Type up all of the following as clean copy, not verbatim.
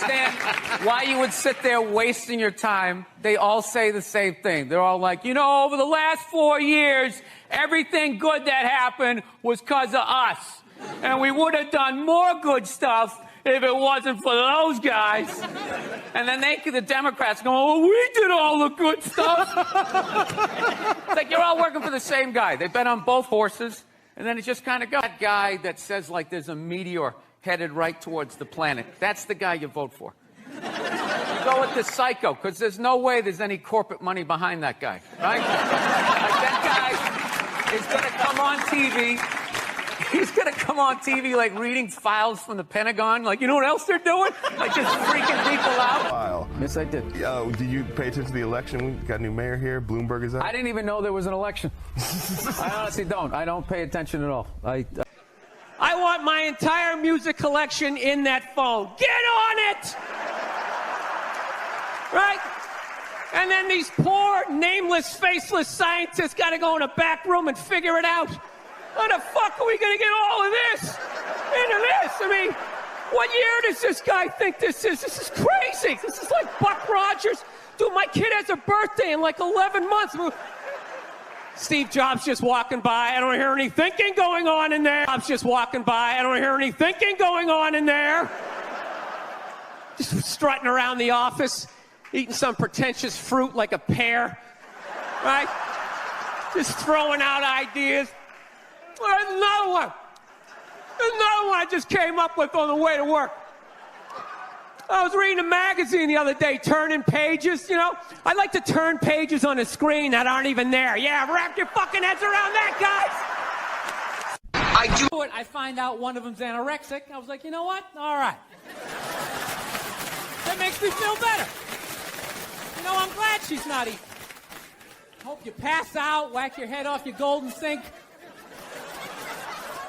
understand why you would sit there wasting your time. They all say the same thing. They're all like, you know, over the last 4 years, everything good that happened was because of us. And we would have done more good stuff if it wasn't for those guys. And then the Democrats go, oh, we did all the good stuff. It's like you're all working for the same guy. They bet on both horses, and then it just kind of goes. That guy that says, like, there's a meteor headed right towards the planet, that's the guy you vote for. You go with the psycho, because there's no way there's any corporate money behind that guy, right? Like, that guy is going to come on TV. He's going to come on TV, like, reading files from the Pentagon. Like, you know what else they're doing? Like, just freaking people out. Wow. Yes, I did. Yo, do you pay attention to the election? We got a new mayor here. Bloomberg is up. I didn't even know there was an election. I honestly don't. I don't pay attention at all. I want my entire music collection in that phone. Get on it! Right? And then these poor, nameless, faceless scientists got to go in a back room and figure it out. How the fuck are we going to get all of this into this? I mean, what year does this guy think this is? This is crazy. This is like Buck Rogers. Dude, my kid has a birthday in like 11 months. Steve Jobs just walking by. I don't hear any thinking going on in there. Jobs just walking by. I don't hear any thinking going on in there. Just strutting around the office, eating some pretentious fruit like a pear. Right? Just throwing out ideas. There's another one. There's another one I just came up with on the way to work. I was reading a magazine the other day, turning pages, you know. I like to turn pages on a screen that aren't even there. Yeah, wrap your fucking heads around that, guys. I do it. I find out one of them's anorexic. I was like, you know what? All right. That makes me feel better. You know, I'm glad she's not eating. Hope you pass out, whack your head off your golden sink.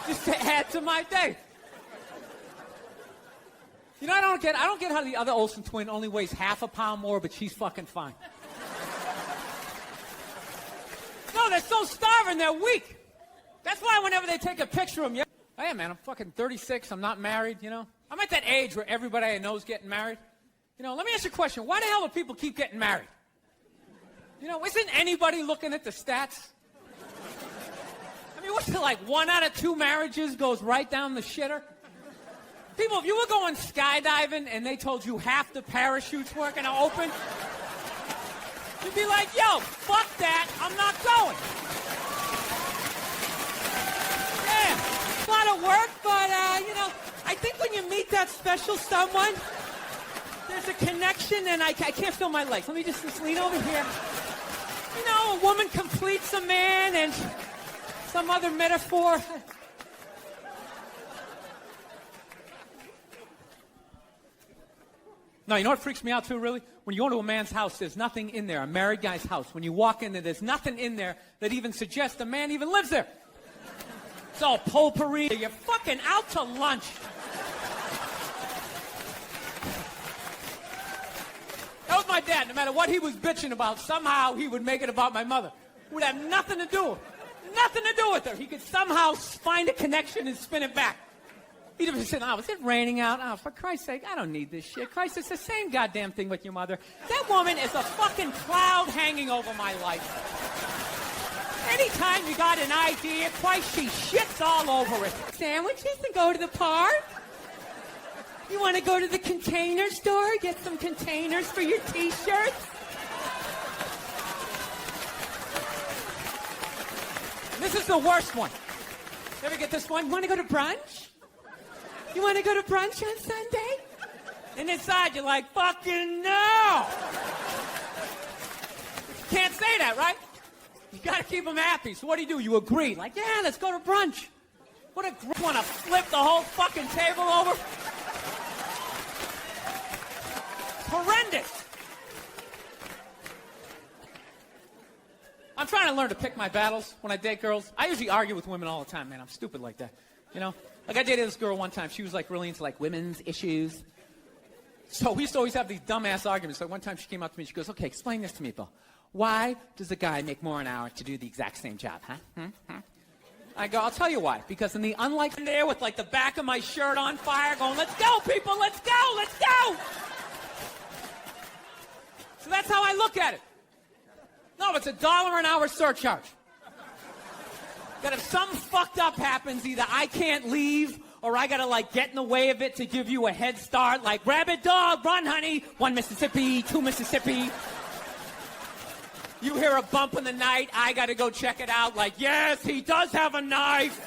Just to add to my day. You know, I don't get how the other Olsen twin only weighs half a pound more, but she's fucking fine. No, they're so starving, they're weak. That's why whenever they take a picture of them, hey man, I'm fucking 36, I'm not married, you know. I'm at that age where everybody I know is getting married. You know, let me ask you a question. Why the hell do people keep getting married? You know, isn't anybody looking at the stats? I mean, what's it like? 1 out of 2 marriages goes right down the shitter? People, if you were going skydiving and they told you half the parachutes weren't going to open, you'd be like, yo, fuck that, I'm not going. Yeah, it's a lot of work, but, you know, I think when you meet that special someone, there's a connection, and I can't feel my legs. Let me just lean over here. You know, a woman completes a man, and some other metaphor. No, you know what freaks me out too, really? When you go to a man's house, there's nothing in there, a married guy's house. When you walk in there, there's nothing in there that even suggests the man even lives there. It's all potpourri. You're fucking out to lunch. That was my dad. No matter what he was bitching about, somehow he would make it about my mother. It would have nothing to do with it. Nothing to do with her. He could somehow find a connection and spin it back. He'd have said, oh, is it raining out? Oh, for Christ's sake, I don't need this shit. Christ, it's the same goddamn thing with your mother. That woman is a fucking cloud hanging over my life. Anytime you got an idea, Christ, she shits all over it. Sandwiches and go to the park? You want to go to the container store, get some containers for your T-shirts? This is the worst one. You ever get this one? You want to go to brunch? You want to go to brunch on Sunday? And inside you're like, fucking no! You can't say that, right? You got to keep them happy. So what do? You agree. Like, yeah, let's go to brunch. What a great... Want to flip the whole fucking table over? Horrendous. I'm trying to learn to pick my battles when I date girls. I usually argue with women all the time, man. I'm stupid like that. You know? Like, I dated this girl one time. She was, like, really into, like, women's issues. So we used to always have these dumbass arguments. So one time she came up to me. She goes, okay, explain this to me, Bill. Why does a guy make more an hour to do the exact same job, huh? I go, I'll tell you why. Because in the unlikely there with like the back of my shirt on fire going, let's go, people, let's go, let's go. So that's how I look at it. No, it's $1 an hour surcharge. That if something fucked up happens, either I can't leave or I gotta like get in the way of it to give you a head start. Like, rabid dog, run, honey. 1 Mississippi, 2 Mississippi. You hear a bump in the night, I gotta go check it out. Like, yes, he does have a knife.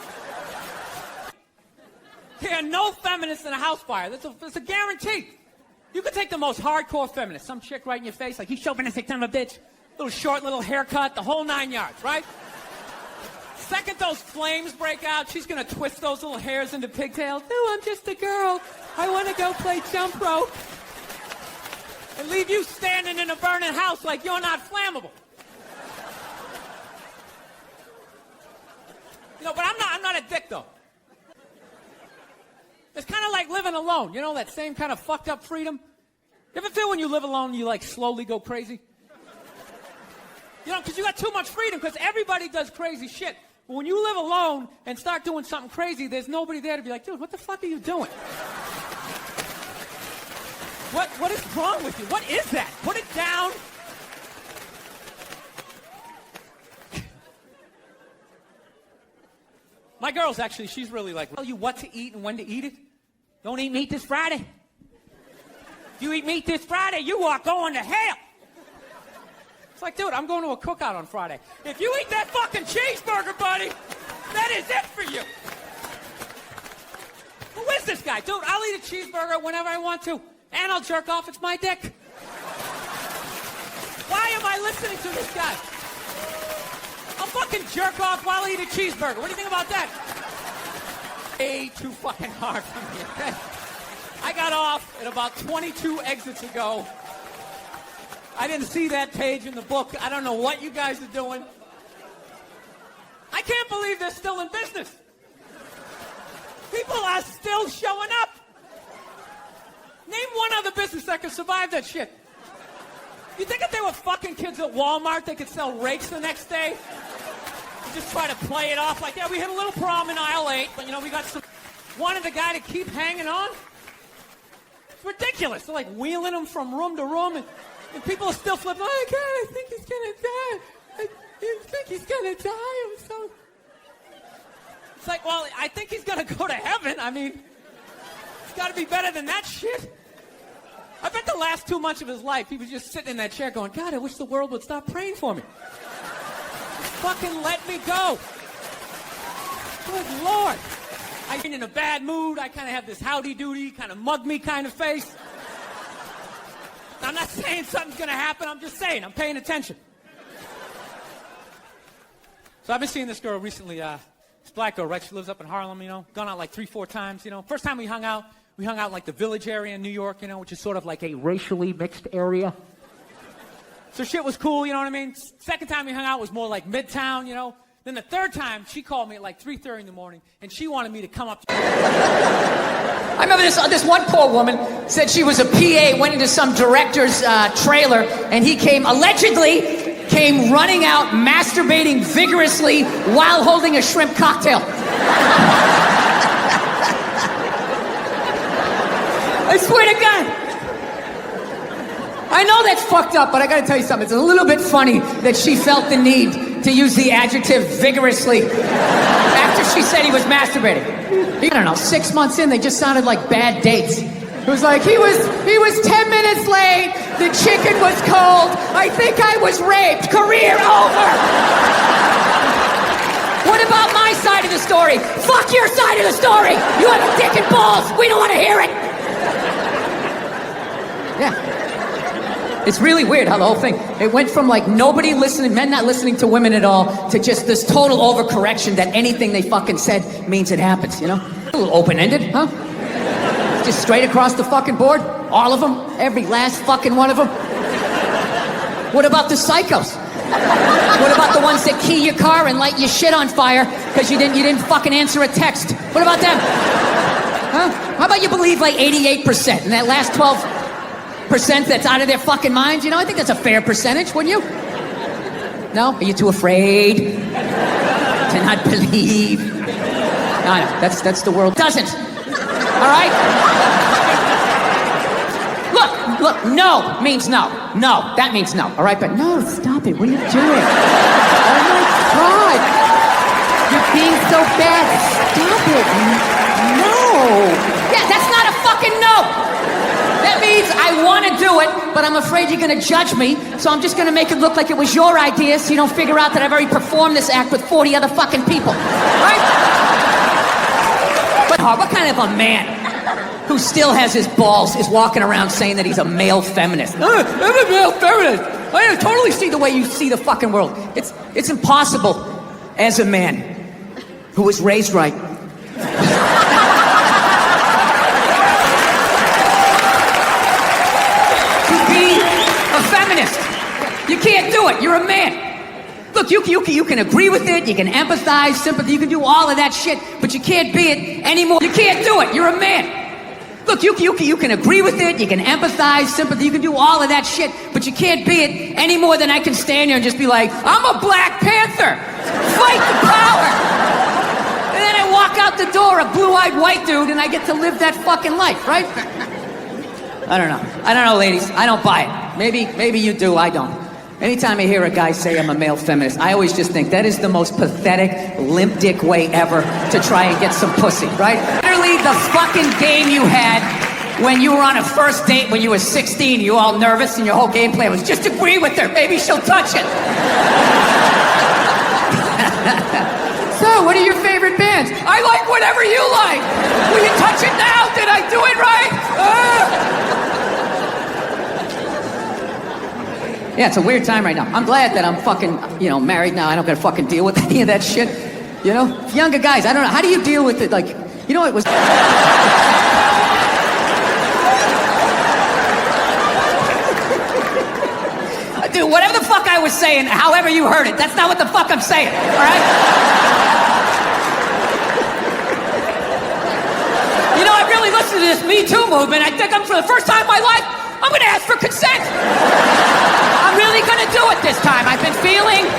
Yeah, no feminists in a house fire. That's a guarantee. You could take the most hardcore feminist, some chick right in your face, like, he's chauvinistic son of a bitch. Little short, little haircut, the whole 9 yards, right? Second those flames break out, she's gonna twist those little hairs into pigtails. No, I'm just a girl. I wanna go play jump rope. And leave you standing in a burning house like you're not flammable. You know, but I'm not a dick, though. It's kind of like living alone. You know, that same kind of fucked up freedom? You ever feel when you live alone, you, like, slowly go crazy? You know, because you got too much freedom, because everybody does crazy shit. But when you live alone and start doing something crazy, there's nobody there to be like, dude, what the fuck are you doing? What is wrong with you? What is that? Put it down. My girl's actually, she's really like, tell you what to eat and when to eat it. Don't eat meat this Friday. If you eat meat this Friday, you are going to hell. It's like, dude, I'm going to a cookout on Friday. If you eat that fucking cheeseburger, buddy, that is it for you. Who is this guy? Dude, I'll eat a cheeseburger whenever I want to. And I'll jerk off, it's my dick. Why am I listening to this guy? I'll fucking jerk off while I eat a cheeseburger. What do you think about that? Way too fucking hard for me, okay? I got off at about 22 exits ago. I didn't see that page in the book. I don't know what you guys are doing. I can't believe they're still in business. People are still showing up. Name one other business that could survive that shit. You think if they were fucking kids at Walmart, they could sell rakes the next day? You just try to play it off like, yeah, we hit a little problem in aisle 8, but, you know, we got some... Wanted the guy to keep hanging on? It's ridiculous. They're like wheeling him from room to room, and people are still flipping, oh, God, I think he's gonna die. I think he's gonna die. I'm so... It's like, well, I think he's gonna go to heaven. I mean... It's got to be better than that shit. I bet the last 2 months of his life, he was just sitting in that chair going, God, I wish the world would stop praying for me. Just fucking let me go. Good Lord. I've been in a bad mood. I kind of have this howdy-doody, kind of mug-me kind of face. I'm not saying something's going to happen. I'm just saying. I'm paying attention. So I've been seeing this girl recently. This black girl, right? She lives up in Harlem, you know. Gone out like 3-4 times, you know. First time we hung out in like the Village area in New York, you know, which is sort of like a racially mixed area. So shit was cool, you know what I mean? Second time we hung out was more like Midtown, you know. Then the third time, she called me at like 3:30 in the morning, and she wanted me to come up. I remember this one poor woman said she was a PA, went into some director's trailer, and he allegedly came running out, masturbating vigorously while holding a shrimp cocktail. I swear to God. I know that's fucked up, but I gotta tell you something. It's a little bit funny that she felt the need to use the adjective vigorously after she said he was masturbating. I don't know, 6 months in, they just sounded like bad dates. It was like, he was 10 minutes late, the chicken was cold, I think I was raped, career over. What about my side of the story? Fuck your side of the story! You have a dick and balls, we don't want to hear it! Yeah. It's really weird how the whole thing, it went from like nobody listening, men not listening to women at all, to just this total overcorrection that anything they fucking said means it happens, you know? A little open-ended, huh? Just straight across the fucking board? All of them? Every last fucking one of them? What about the psychos? What about the ones that key your car and light your shit on fire because you didn't fucking answer a text? What about them? Huh? How about you believe like 88% and that last 12% that's out of their fucking minds? You know, I think that's a fair percentage, wouldn't you? No? Are you too afraid? cannot believe. No, that's the world doesn't. All right? Look, no means no. No, that means no. All right, but no, stop it. What are you doing? Oh my God. You're being so bad. Stop it. No. Yeah, that's not a fucking no. That means I want to do it, but I'm afraid you're going to judge me, so I'm just going to make it look like it was your idea so you don't figure out that I've already performed this act with 40 other fucking people. Right? But what kind of a man who still has his balls is walking around saying that he's a male feminist? I'm a male feminist. I totally see the way you see the fucking world. It's impossible as a man who was raised right. You can't do it. You're a man. Look, you can agree with it. You can empathize, sympathy. You can do all of that shit, but you can't be it anymore. You can't do it. You're a man. Look, you can agree with it. You can empathize, sympathy. You can do all of that shit, but you can't be it any more than I can stand here and just be like, I'm a Black Panther. Fight the power. And then I walk out the door, a blue-eyed white dude, and I get to live that fucking life, right? I don't know, ladies. I don't buy it. Maybe you do. I don't. Anytime I hear a guy say I'm a male feminist, I always just think that is the most pathetic, limp dick way ever to try and get some pussy, right? Literally the fucking game you had when you were on a first date when you were 16, you were all nervous and your whole game plan was just agree with her, maybe she'll touch it. So, what are your favorite bands? I like whatever you like. Will you touch it now? Did I do it right? Yeah, it's a weird time right now. I'm glad that I'm fucking, married now. I don't gotta fucking deal with any of that shit. You know? Younger guys, I don't know. How do you deal with it? Like, it was... Dude, whatever the fuck I was saying, however you heard it, that's not what the fuck I'm saying, all right? I really listened to this Me Too movement. I think for the first time in my life, I'm gonna ask for consent. I'm really gonna do it this time. I've been feeling...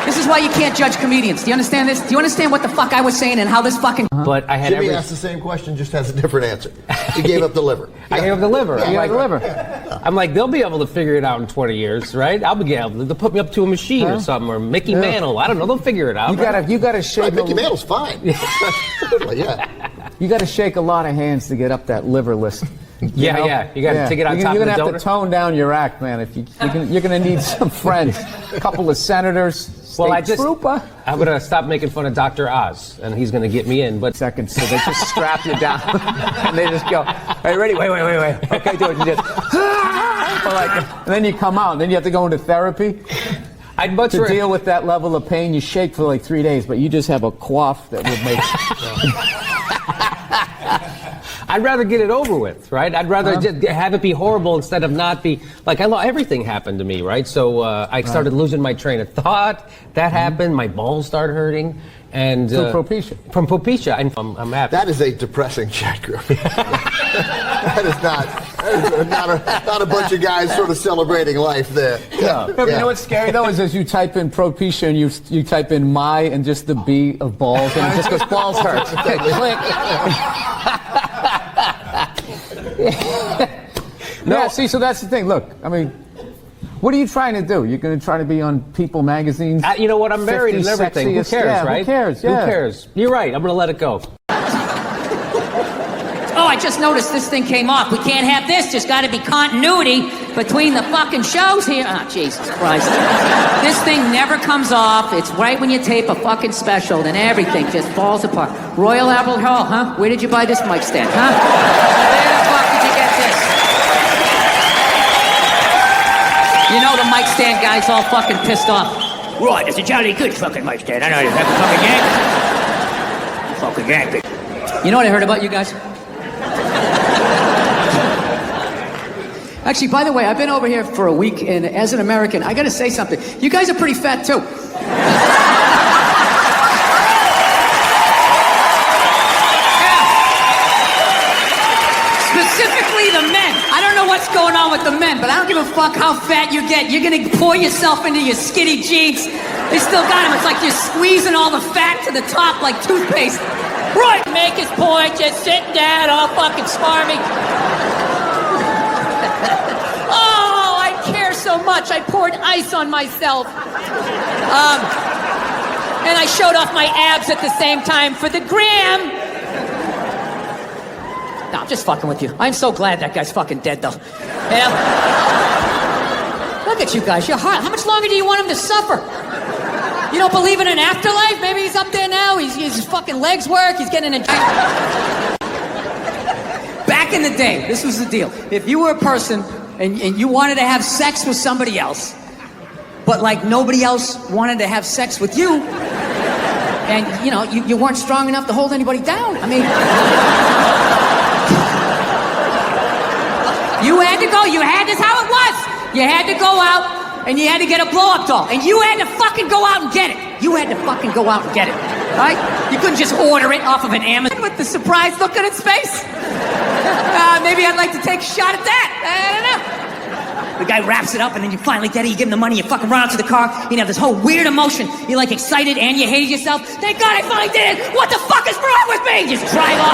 This is why you can't judge comedians. Do you understand this? Do you understand what the fuck I was saying and how this fucking... But I had Jimmy asked the same question, just has a different answer. He gave up the liver. I gave up the liver. I'm like, they'll be able to figure it out in 20 years, right? I'll be able to put me up to a machine or something, or Mickey Mantle. I don't know. They'll figure it out. You gotta shake. Right, Mickey Mantle's fine. Yeah. You gotta shake a lot of hands to get up that liver list. Yeah. You gotta take it on top of the donor. You're gonna have to tone down your act, man. If you're gonna need some friends, a couple of senators. Well, I'm gonna stop making fun of Dr. Oz, and he's gonna get me in. But seconds, so they just strap you down, and they just go, "Hey, ready? Wait. Okay, do it." You just, and then you come out, and then you have to go into therapy. I'd much to deal with that level of pain. You shake for like 3 days, but you just have a cough that would make. I'd rather get it over with, right? I'd rather just have it be horrible instead of not be like everything happened to me, right? So I started losing my train of thought. That happened. My balls started hurting, and from Propecia, I'm happy. That is a depressing chat group. that is not a bunch of guys sort of celebrating life there. Yeah. You know what's scary though is as you type in Propecia and you type in my and just the B of balls and it just goes balls hurts. Okay, click. No, yeah, see, so that's the thing. Look, I mean, what are you trying to do? You're going to try to be on People magazine? You know what? I'm married and everything. Who cares, right? Who cares? Yeah. Who cares? You're right. I'm going to let it go. Oh, I just noticed this thing came off. We can't have this. There's got to be continuity between the fucking shows here. Oh, Jesus Christ. This thing never comes off. It's right when you tape a fucking special, then everything just falls apart. Royal Albert Hall, huh? Where did you buy this mic stand, huh? Where the fuck did you get this? You know the mic stand guy's all fucking pissed off. Right, it's a jolly good fucking mic stand. I know you have a fucking yank. Fucking yank. You know what I heard about you guys? Actually, by the way, I've been over here for a week, and as an American, I gotta say something. You guys are pretty fat, too. Yeah. Specifically the men. I don't know what's going on with the men, but I don't give a fuck how fat you get. You're gonna pour yourself into your skinny jeans. They still got them. It's like you're squeezing all the fat to the top like toothpaste. Right. Make his point, just sitting down, all fucking smarmy. Oh, I care so much. I poured ice on myself. And I showed off my abs at the same time for the gram. No, I'm just fucking with you. I'm so glad that guy's fucking dead, though. You know? Look at you guys. You're hot. How much longer do you want him to suffer? You don't believe in an afterlife? Maybe he's up there now. His fucking legs work. He's getting a... Back in the day, this was the deal. If you were a person and you wanted to have sex with somebody else, but like nobody else wanted to have sex with you, and you know, you weren't strong enough to hold anybody down. I mean... You had to go. You had this how it was. You had to go out and you had to get a blow-up doll. And you had to fucking go out and get it. You had to fucking go out and get it. Right? You couldn't just order it off of an Amazon. With the surprised look on its face. Maybe I'd like to take a shot at that. I don't know. The guy wraps it up and then you finally get it. You give him the money. You fucking run out to the car. You have this whole weird emotion. You're like excited and you hated yourself. Thank God I finally did it. What the fuck is wrong with me? You just drive off.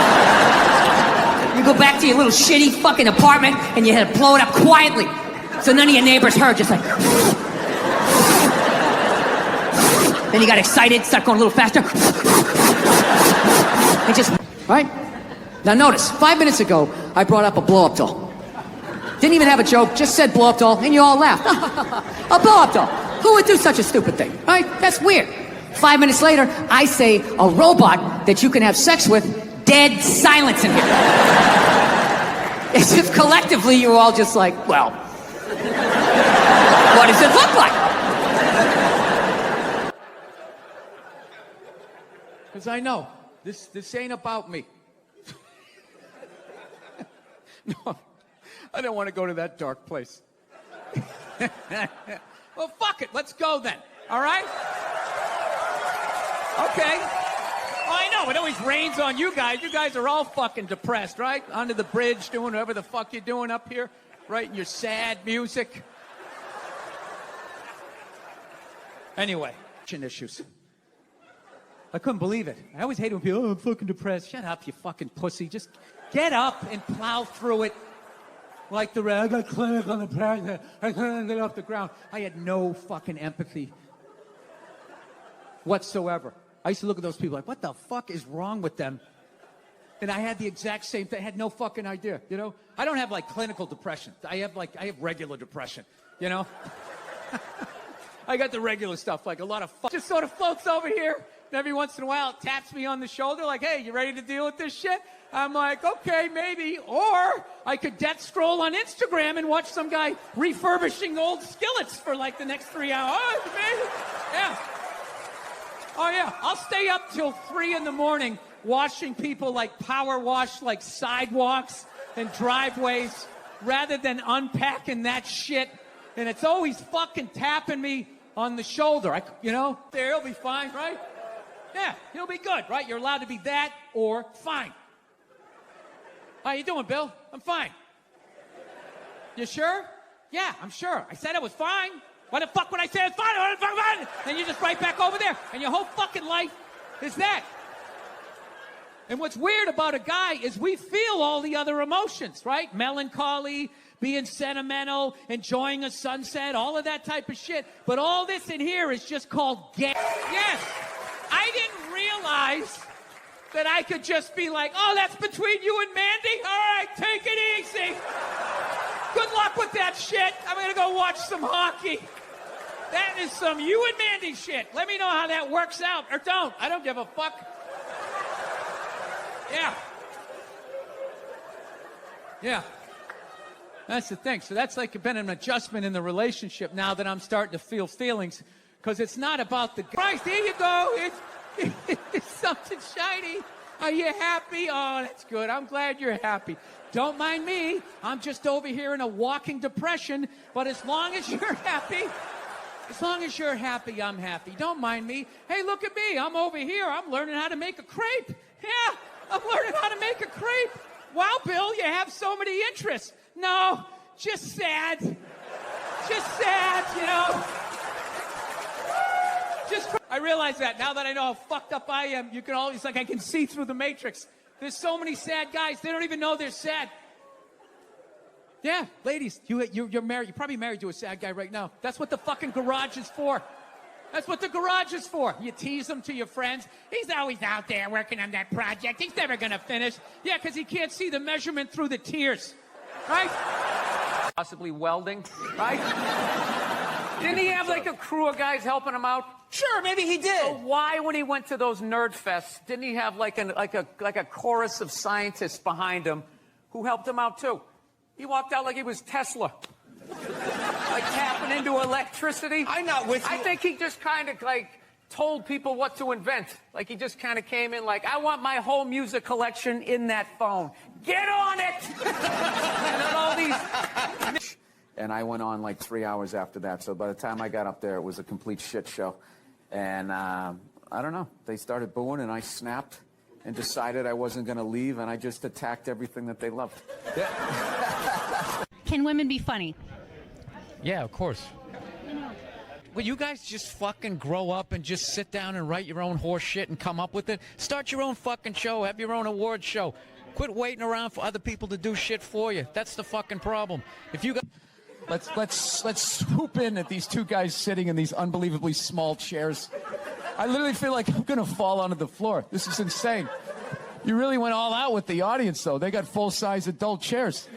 You go back to your little shitty fucking apartment and you had to blow it up quietly so none of your neighbors heard, just like... Then you got excited, start going a little faster. And just... Right? Now notice, 5 minutes ago, I brought up a blow-up doll. Didn't even have a joke, just said blow-up doll, and you all laughed. A blow-up doll. Who would do such a stupid thing? Right? That's weird. 5 minutes later, I say a robot that you can have sex with. Dead silence in here. As if collectively you were all just like, well, what does it look like? Because I know, this ain't about me. No, I don't want to go to that dark place. Well, fuck it, let's go then, all right? Okay. Oh, I know, it always rains on you guys. You guys are all fucking depressed, right? Under the bridge, doing whatever the fuck you're doing up here, writing your sad music. Anyway, issues. I couldn't believe it. I always hate when people, oh, I'm fucking depressed. Shut up, you fucking pussy. Just get up and plow through it like the rest. I got clinical depression. I couldn't get off the ground. I had no fucking empathy whatsoever. I used to look at those people like, what the fuck is wrong with them? And I had the exact same thing. I had no fucking idea, you know? I don't have like clinical depression. I have regular depression, you know? I got the regular stuff, like a lot of just sort of floats over here. And every once in a while, it taps me on the shoulder like, hey, you ready to deal with this shit? I'm like, okay, maybe. Or I could death scroll on Instagram and watch some guy refurbishing old skillets for like the next 3 hours. Oh, maybe. Yeah. Oh, yeah. I'll stay up till 3 in the morning watching people like power wash like sidewalks and driveways rather than unpacking that shit. And it's always fucking tapping me on the shoulder. You know, there, he'll be fine, right? Yeah, he'll be good, right? You're allowed to be that or fine. How you doing, Bill? I'm fine. You sure? Yeah, I'm sure. I said I was fine. Why the fuck would I say it's fine? Fine? And you're just right back over there. And your whole fucking life is that. And what's weird about a guy is we feel all the other emotions, right? Melancholy, being sentimental, enjoying a sunset, all of that type of shit. But all this in here is just called gay. Yes. I didn't realize that I could just be like, oh, that's between you and Mandy? All right, take it easy. Good luck with that shit. I'm going to go watch some hockey. That is some you and Mandy shit. Let me know how that works out. Or don't. I don't give a fuck. Yeah. Yeah. That's the thing. So that's like been an adjustment in the relationship now that I'm starting to feel feelings. Because it's not about the Christ, here you go. It's something shiny. Are you happy? Oh, that's good. I'm glad you're happy. Don't mind me. I'm just over here in a walking depression. But as long as you're happy, I'm happy. Don't mind me. Hey, look at me. I'm over here. I'm learning how to make a crepe. Yeah, I'm learning how to make a crepe. Wow, Bill, you have so many interests. No, just sad. Just sad, you know. I realize that now that I know how fucked up I am. You can always, like, I can see through the matrix. There's so many sad guys. They don't even know they're sad. Yeah, ladies, you're married. You're probably married to a sad guy right now. That's what the fucking garage is for. That's what the garage is for. You tease him to your friends. He's always out there working on that project. He's never going to finish. Yeah, because he can't see the measurement through the tears. Right? Possibly welding, right? Didn't he have like a crew of guys helping him out? Sure, maybe he did. So why, when he went to those nerd fests, didn't he have like a chorus of scientists behind him who helped him out too? He walked out like he was Tesla, like tapping into electricity. I'm not with you. I think he just kind of like told people what to invent. Like he just kind of came in like, I want my whole music collection in that phone. Get on it! And then all these. And I went on like 3 hours after that. So by the time I got up there, it was a complete shit show. And I don't know. They started booing, and I snapped and decided I wasn't going to leave, and I just attacked everything that they loved. Can women be funny? Yeah, of course. Will you guys just fucking grow up and just sit down and write your own horse shit and come up with it? Start your own fucking show. Have your own award show. Quit waiting around for other people to do shit for you. That's the fucking problem. If you got... Let's swoop in at these two guys sitting in these unbelievably small chairs. I literally feel like I'm going to fall onto the floor. This is insane. You really went all out with the audience, though. They got full-size adult chairs.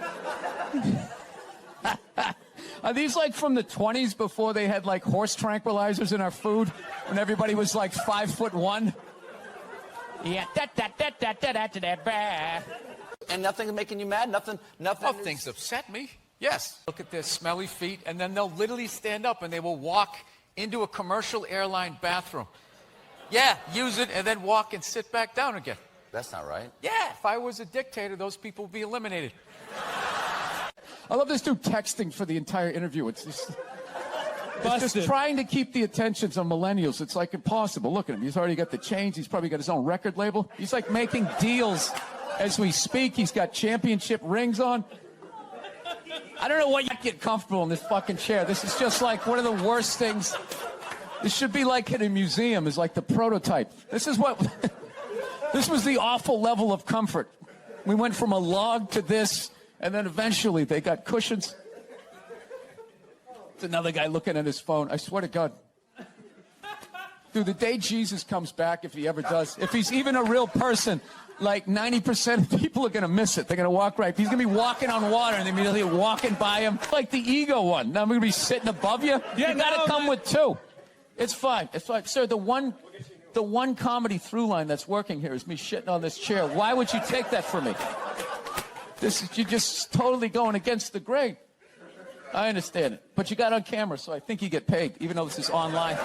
Are these like from the 20s before they had like horse tranquilizers in our food and everybody was like 5'1"? Yeah, And nothing making you mad? Nothing. Oh, things upset me. Yes. Look at their smelly feet, and then they'll literally stand up and they will walk into a commercial airline bathroom. Yeah, use it and then walk and sit back down again. That's not right. Yeah, if I was a dictator, those people would be eliminated. I love this dude texting for the entire interview. It's just trying to keep the attentions on millennials. It's like impossible. Look at him. He's already got the chains. He's probably got his own record label. He's like making deals as we speak. He's got championship rings on. I don't know why you get comfortable in this fucking chair. This is just like one of the worst things. This should be like in a museum, is like the prototype. This is what, this was the awful level of comfort. We went from a log to this, and then eventually they got cushions. It's another guy looking at his phone. I swear to God. Dude, the day Jesus comes back, if he ever does, if he's even a real person, like 90% of people are going to miss it. They're going to walk right. He's going to be walking on water and they're immediately walking by him. Like the ego one. Now I'm going to be sitting above you. Yeah, you got to come with two. It's fine. It's fine. Sir, the one comedy through line that's working here is me shitting on this chair. Why would you take that from me? You're just totally going against the grain. I understand it. But you got on camera, so I think you get paid, even though this is online.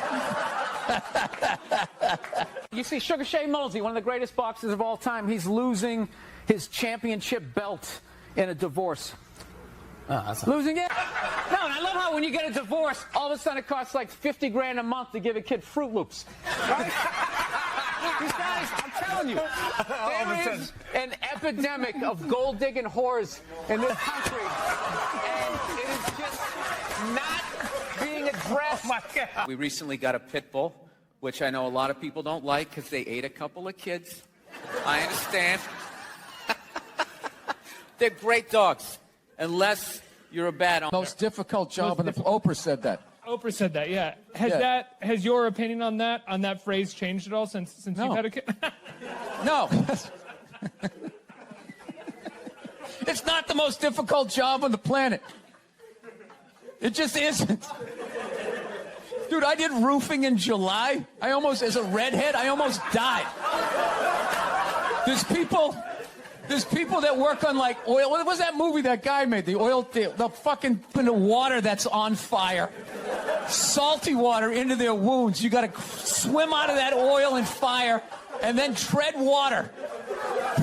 You see, Sugar Shea Mosley, one of the greatest boxers of all time, he's losing his championship belt in a divorce. Losing it? No, and I love how when you get a divorce, all of a sudden it costs like 50 grand a month to give a kid Fruit Loops. Right? These guys, I'm telling you, there is an epidemic of gold-digging whores in this country, and it is just not being addressed. Oh my God. We recently got a pit bull, which I know a lot of people don't like because they ate a couple of kids. I understand. They're great dogs, unless you're a bad owner. Most difficult job, and Oprah said that. Oprah said that, yeah. Has your opinion on that phrase changed at all since you've had a kid? No. It's not the most difficult job on the planet. It just isn't. Dude, I did roofing in July. As a redhead, I almost died. There's people that work on like oil. What was that movie that guy made? The fucking water that's on fire. Salty water into their wounds. You got to swim out of that oil and fire and then tread water.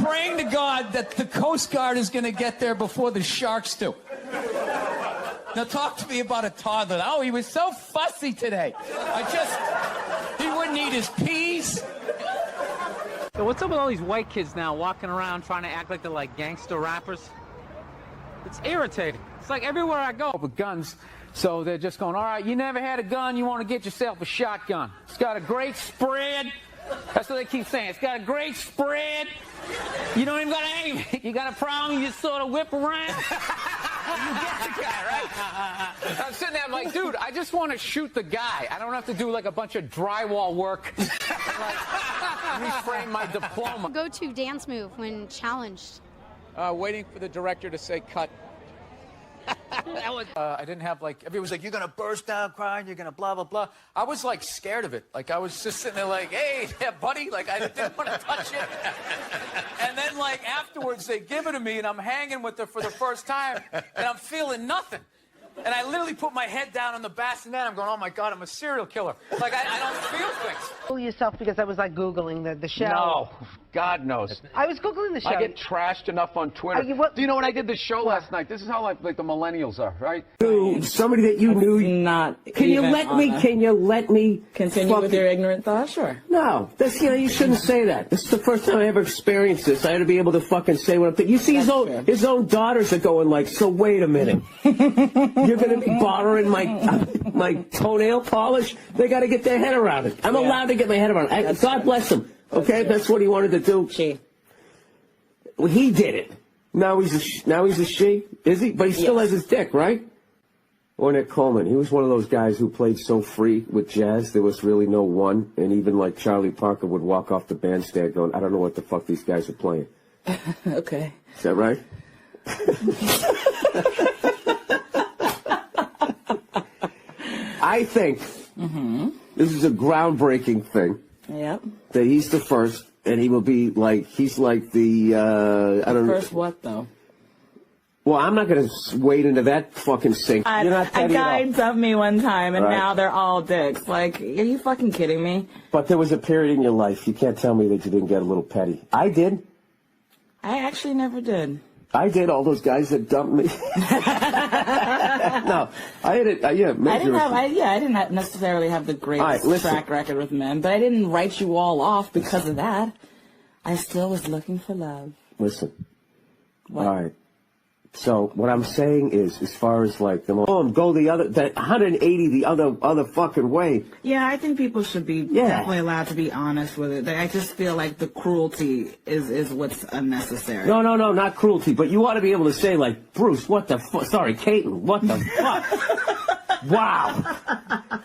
Praying to God that the Coast Guard is going to get there before the sharks do. Now talk to me about a toddler. Oh, he was so fussy today. He wouldn't eat his peas. So what's up with all these white kids now walking around trying to act like they're like gangster rappers? It's irritating. It's like everywhere I go with guns. So they're just going, all right, you never had a gun, you want to get yourself a shotgun. It's got a great spread. That's what they keep saying. It's got a great spread. You don't even got to aim it. You got a problem, you just sort of whip around. You get the guy, right? I'm sitting there, I'm like, dude, I just want to shoot the guy. I don't have to do like a bunch of drywall work. Like, reframe my diploma. Go-to dance move when challenged. Waiting for the director to say cut. That was, I didn't have like, everyone was like, you're gonna burst down crying, you're gonna blah, blah, blah. I was like scared of it. Like I was just sitting there like, hey, yeah, buddy, like I didn't want to touch it. And then like afterwards they give it to me and I'm hanging with her for the first time and I'm feeling nothing. And I literally put my head down on the bassinet. I'm going, oh my God, I'm a serial killer. Like I don't feel things. Fool yourself because I was like Googling the show. No, God knows. I was Googling the show. I get trashed enough on Twitter. Do you know when I did the show last night? This is how like the millennials are, right? Somebody that you knew. Not. Can you let me Continue with your ignorant thoughts? Sure. No, that's you shouldn't say that. This is the first time I ever experienced this. I had to be able to fucking say what I'm thinking. You see, his own daughters are going like, so wait a minute. You're going to be borrowing my toenail polish? They got to get their head around it. I'm allowed to get my head around it. God bless him. Okay, that's what he wanted to do. Well, he did it. Now he's a she. Is he? But he still has his dick, right? Ornette Coleman. He was one of those guys who played so free with jazz. There was really no one. And even like Charlie Parker would walk off the bandstand going, I don't know what the fuck these guys are playing. Okay. Is that right? I think this is a groundbreaking thing. Yep. That he's the first, and he will be like, he's like the, I don't know. First what, though? Well, I'm not going to wade into that fucking sink. You're not A guy dumped me one time, and Right. now they're all dicks. Like, are you fucking kidding me? But there was a period in your life, you can't tell me that you didn't get a little petty. I did. I actually never did. I did, all those guys that dumped me. No, I had it, yeah. I didn't necessarily have the greatest track record with men, but I didn't write you all off because of that. I still was looking for love. Listen. What? All right. So what I'm saying is, as far as like go the other, that 180 the other fucking way. Yeah, I think people should be definitely allowed to be honest with it. I just feel like the cruelty is what's unnecessary. No, not cruelty, but you ought to be able to say like, Bruce, what the fuck? Sorry, Caitlin, what the fuck? Wow.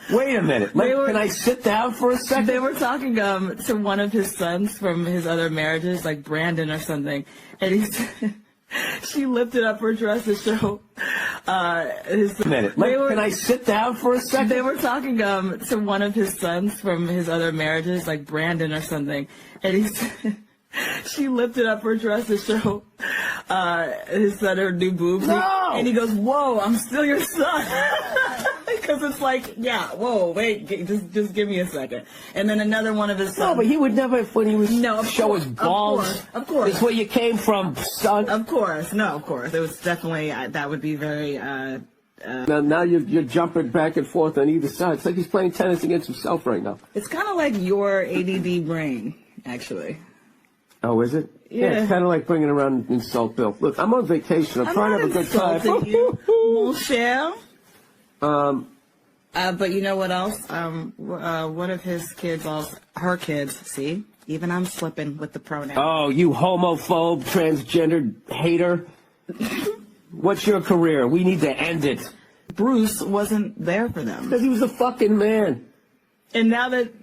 Wait a minute. Can I sit down for a second? They were talking to one of his sons from his other marriages, like Brandon or something, and he's. She lifted up her dress to show his... Can I sit down for a second? They were talking to one of his sons from his other marriages, like Brandon or something, and he's... She lifted up her dress to show his son her new boobs. No! And he goes, whoa, I'm still your son. Because it's like, yeah, whoa, wait, just give me a second. And then another one of his sons. No, but he would never, when he was show his balls. Of course. It's where you came from, son. Of course. No, of course. It was definitely, that would be very... now you're jumping back and forth on either side. It's like he's playing tennis against himself right now. It's kind of like your ADD brain, actually. Oh, is it? Yeah. It's kind of like bringing around insult Bill. Look, I'm on vacation. I'm trying to have a good time. You, mon cher. But you know what else? One of his kids, her kids, see? Even I'm slipping with the pronoun. Oh, you homophobe, transgender hater. What's your career? We need to end it. Bruce wasn't there for them. Because he was a fucking man. And now that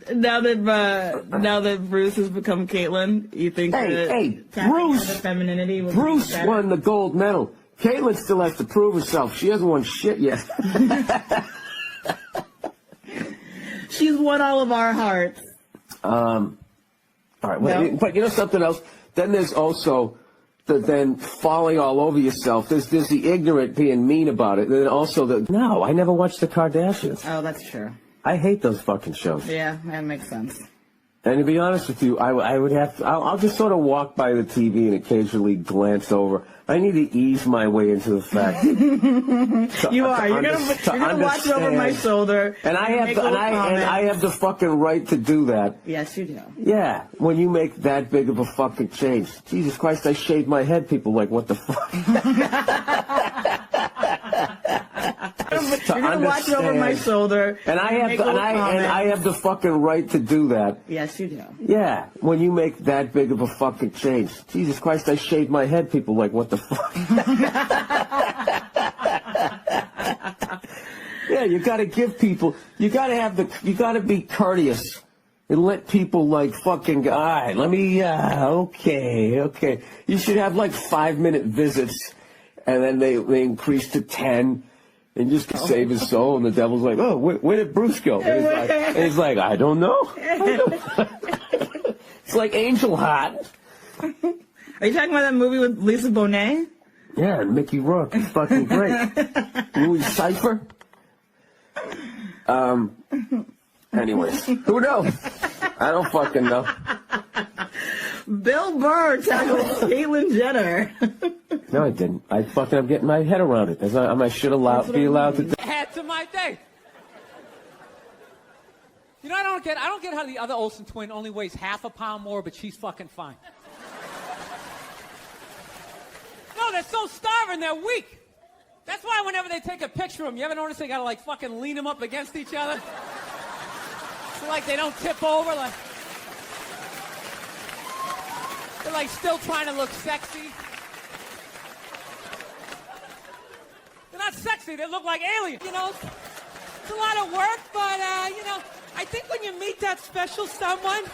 Bruce has become Caitlyn, you think Bruce femininity will Bruce won the gold medal. Caitlyn still has to prove herself. She hasn't won shit yet. She's won all of our hearts. All right, but you know something else? Then there's also then falling all over yourself. There's the ignorant being mean about it. And then also no, I never watched the Kardashians. Oh, that's true. I hate those fucking shows. Yeah, that makes sense. And to be honest with you, I would have to, I'll just sort of walk by the TV and occasionally glance over. I need to ease my way into the fact. You are. You're gonna watch it over my shoulder. And I have the fucking right to do that. Yes, you do. Yeah, when you make that big of a fucking change. Jesus Christ, I shaved my head. People like, what the fuck? You're gonna watch it over my shoulder. And I have the fucking right to do that. Yes, you do. Yeah, when you make that big of a fucking change. Jesus Christ, I shaved my head. People like, what the fuck? Yeah, you gotta give people, you gotta be courteous. And let people like fucking, all right, let me, okay. You should have like 5-minute visits, and then they increase to 10. And just to save his soul, and the devil's like, oh, where did Bruce go? And he's like, I don't know. It's like Angel Heart. Are you talking about that movie with Lisa Bonet? Yeah, and Mickey Rourke is fucking great. Louis Cypher. Anyways, who knows? I don't fucking know. Bill Burr tackled Caitlyn Jenner. No, I didn't. I'm getting my head around it. I should be allowed to. Add to my day. You know, I don't get how the other Olsen twin only weighs half a pound more, but she's fucking fine. No, they're so starving, they're weak. That's why whenever they take a picture of them, you ever notice they gotta like fucking lean them up against each other? So like they don't tip over, like they're like still trying to look sexy. They're not sexy, they look like aliens, you know? It's a lot of work, but, you know, I think when you meet that special someone,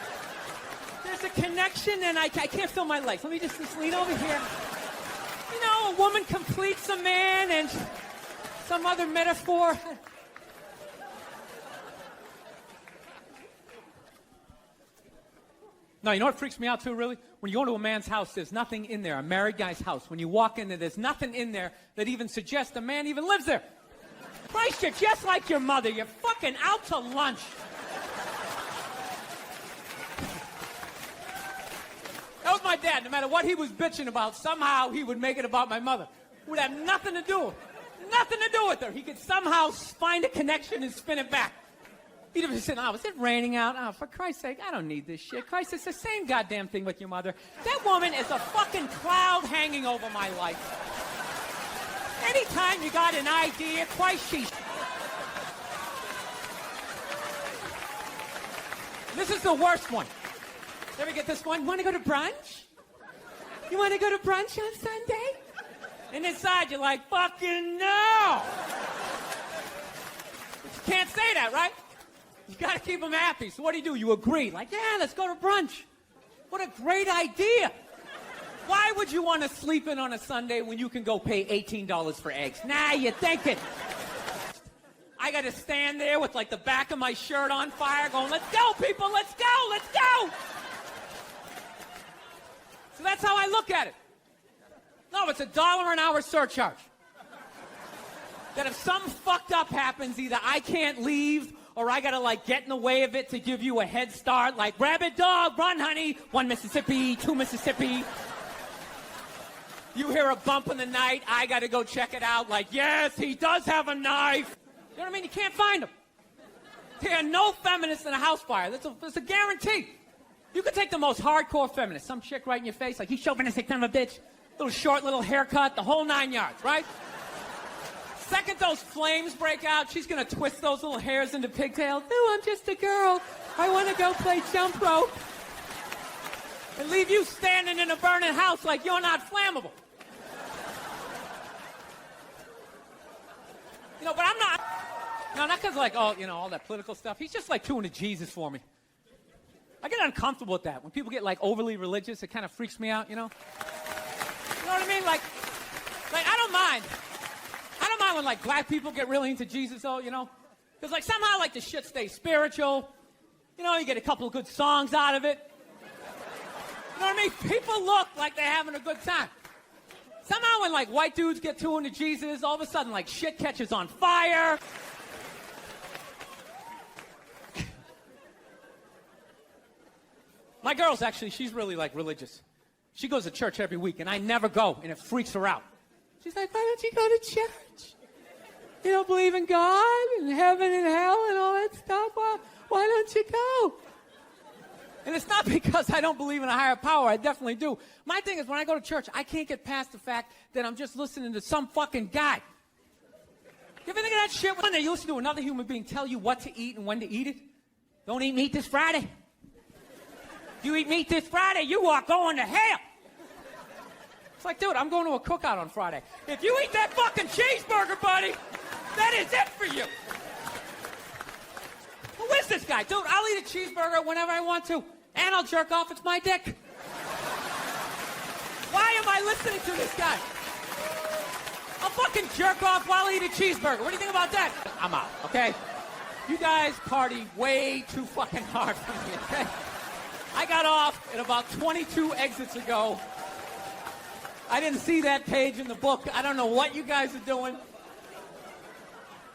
there's a connection, and I can't feel my legs. Let me just lean over here. You know, a woman completes a man, and some other metaphor. No, you know what freaks me out too, really? When you go to a man's house, there's nothing in there, a married guy's house. When you walk in there, there's nothing in there that even suggests a man even lives there. Christ, you're just like your mother. You're fucking out to lunch. That was my dad. No matter what he was bitching about, somehow he would make it about my mother. It would have nothing to do with her. He could somehow find a connection and spin it back. He'd have said, oh, is it raining out? Oh, for Christ's sake, I don't need this shit. Christ, it's the same goddamn thing with your mother. That woman is a fucking cloud hanging over my life. Anytime you got an idea, Christ, she's... This is the worst one. Ever get this one? Want to go to brunch? You want to go to brunch on Sunday? And inside you're like, fucking no! But you can't say that, right? You gotta keep them happy. So what do? You agree. Like, yeah, let's go to brunch. What a great idea. Why would you want to sleep in on a Sunday when you can go pay $18 for eggs? Nah, you're thinking. I gotta stand there with like the back of my shirt on fire going, let's go, people, let's go, let's go. So that's how I look at it. No, it's $1 an hour surcharge. That if something fucked up happens, either I can't leave or I gotta like get in the way of it to give you a head start, like rabid dog, run honey, 1 Mississippi, 2 Mississippi. You hear a bump in the night, I gotta go check it out, like yes, he does have a knife. You know what I mean? You can't find them. There are no feminists in a house fire. That's a guarantee. You could take the most hardcore feminist, some chick right in your face, like he's chauvinistic son of a bitch, little short little haircut, the whole 9 yards, right? Second those flames break out, she's gonna twist those little hairs into pigtails. Oh, I'm just a girl. I wanna go play jump rope. And leave you standing in a burning house like you're not flammable. You know, but I'm not. No, not because like, oh, you know, all that political stuff. He's just like too into Jesus for me. I get uncomfortable with that. When people get like overly religious, it kind of freaks me out, you know? You know what I mean? Like I don't mind. I don't mind when like black people get really into Jesus though, you know? Because like somehow like the shit stays spiritual. You know, you get a couple of good songs out of it. You know what I mean? People look like they're having a good time. Somehow when like white dudes get too into Jesus, all of a sudden like shit catches on fire. My girl's actually, she's really like religious. She goes to church every week, and I never go, and it freaks her out. She's like, why don't you go to church? You don't believe in God and heaven and hell and all that stuff? Why don't you go? And it's not because I don't believe in a higher power. I definitely do. My thing is, when I go to church, I can't get past the fact that I'm just listening to some fucking guy. You ever think of that shit when you listen to another human being tell you what to eat and when to eat it? Don't eat meat this Friday. If you eat meat this Friday, you are going to hell. It's like, dude, I'm going to a cookout on Friday. If you eat that fucking cheeseburger, buddy, that is it for you. Who is this guy? Dude, I'll eat a cheeseburger whenever I want to, and I'll jerk off. It's my dick. Why am I listening to this guy? I'll fucking jerk off while I eat a cheeseburger. What do you think about that? I'm out, okay? You guys party way too fucking hard for me, okay? I got off at about 22 exits ago. I didn't see that page in the book. I don't know what you guys are doing.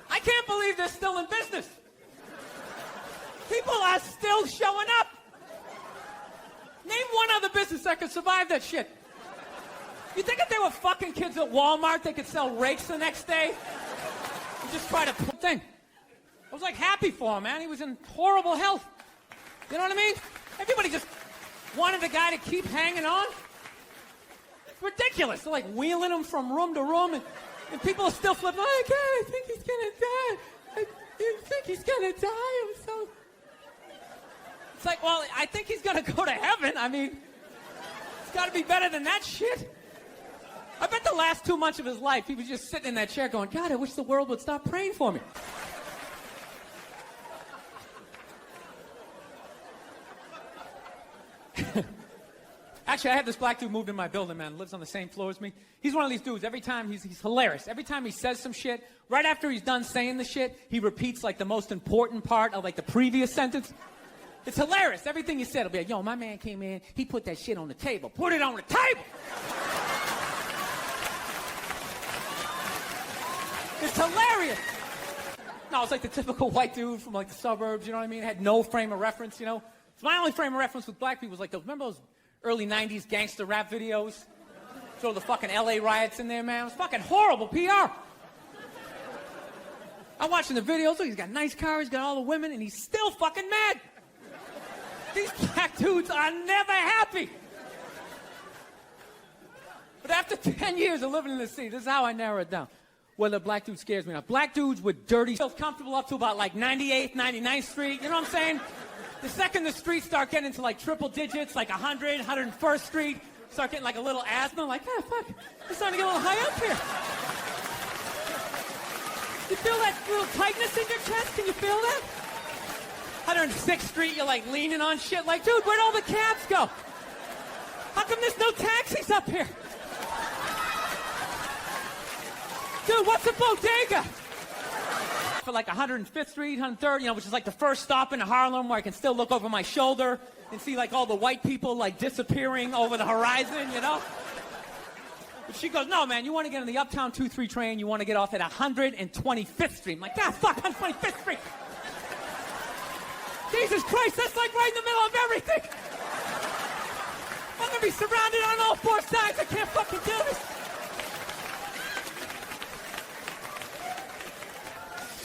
I can't believe they're still in business. People are still showing up. Name one other business that could survive that shit. You think if they were fucking kids at Walmart, they could sell rakes the next day? You just try to put thing. I was like happy for him, man. He was in horrible health. You know what I mean? Everybody just wanted the guy to keep hanging on. It's ridiculous. They're like wheeling him from room to room, and people are still flipping. Oh, God, I think he's gonna die. I think he's gonna die. I'm so. It's like, well, I think he's gonna go to heaven. I mean, it's got to be better than that shit. I bet the last 2 months of his life, he was just sitting in that chair going, God, I wish the world would stop praying for me. Actually, I had this black dude moved in my building, man. Lives on the same floor as me. He's one of these dudes. Every time he's hilarious. Every time he says some shit, right after he's done saying the shit, he repeats like the most important part of like the previous sentence. It's hilarious. Everything he said will be like, yo, my man came in, he put that shit on the table. Put it on the table! It's hilarious. No, it's like the typical white dude from like the suburbs, you know what I mean? Had no frame of reference, you know? It's my only frame of reference with black people was like those, remember those early 90s gangster rap videos? Throw the fucking LA riots in there, man. It was fucking horrible PR. I'm watching the videos, look, he's got a nice car, he's got all the women, and he's still fucking mad. These black dudes are never happy. But after 10 years of living in the city, this is how I narrow it down. Whether a black dude scares me or not. Black dudes with dirty feels comfortable up to about like 98th, 99th Street. You know what I'm saying? The second the streets start getting into like triple digits, like 100, 101st Street, start getting like a little asthma, like, ah, fuck, it's starting to get a little high up here. You feel that little tightness in your chest? Can you feel that? 106th Street, you're like leaning on shit, like, dude, where'd all the cabs go? How come there's no taxis up here? Dude, what's a bodega? For like 105th Street, 103rd, you know, which is like the first stop in Harlem where I can still look over my shoulder and see like all the white people like disappearing over the horizon, you know? But she goes, no, man, you want to get on the Uptown 2-3 train, you want to get off at 125th Street. I'm like, ah, fuck, 125th Street. Jesus Christ, that's like right in the middle of everything. I'm going to be surrounded on all four sides. I can't fucking do this.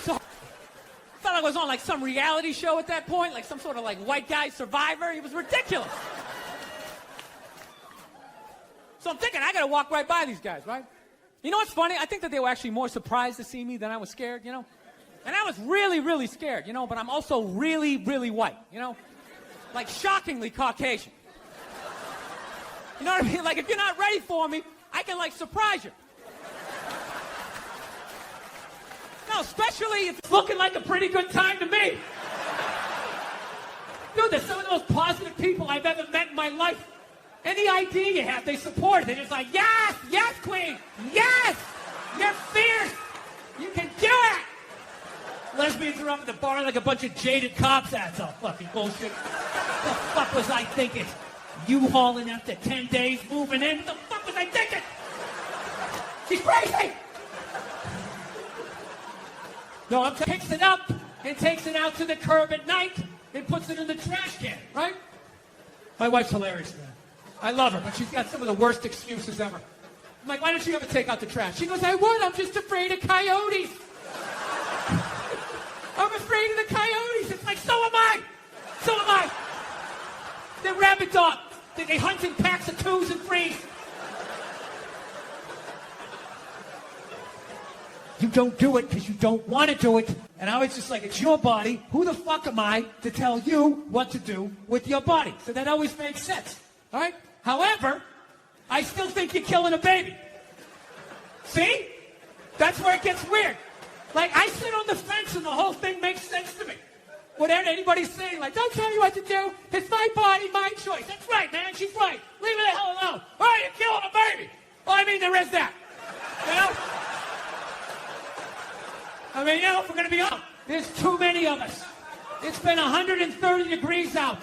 I thought I was on like some reality show at that point, like some sort of like white guy survivor. It was ridiculous. So I'm thinking I gotta walk right by these guys, right? You know what's funny? I think that they were actually more surprised to see me than I was scared, you know? And I was really, really scared, you know, but I'm also really, really white, you know? Like shockingly Caucasian. You know what I mean? Like if you're not ready for me, I can like surprise you. No, especially if it's looking like a pretty good time to me. Dude, they're some of the most positive people I've ever met in my life. Any idea you have, they support it. They're just like, yes, yes, queen, yes, you're fierce, you can do it. Lesbians are up at the bar like a bunch of jaded cops. That's all fucking bullshit. What the fuck was I thinking? You hauling after 10 days moving in? What the fuck was I thinking? She's crazy. No, I'm picks it up and takes it out to the curb at night and puts it in the trash can, right? My wife's hilarious, man. I love her, but she's got some of the worst excuses ever. I'm like, why don't you ever take out the trash? She goes, I would, I'm just afraid of coyotes. I'm afraid of the coyotes. It's like, so am I. So am I. They're rabid dogs. They hunt in packs of 2s and 3s. You don't do it because you don't want to do it. And I was just like, it's your body. Who the fuck am I to tell you what to do with your body? So that always makes sense. All right? However, I still think you're killing a baby. See? That's where it gets weird. Like, I sit on the fence and the whole thing makes sense to me. Whatever anybody's saying, like, don't tell me what to do. It's my body, my choice. That's right, man. She's right. Leave her the hell alone. All right, you're killing a baby. Well, I mean, there is that. You know? I mean, you know, if we're going to be honest, there's too many of us. It's been 130 degrees out.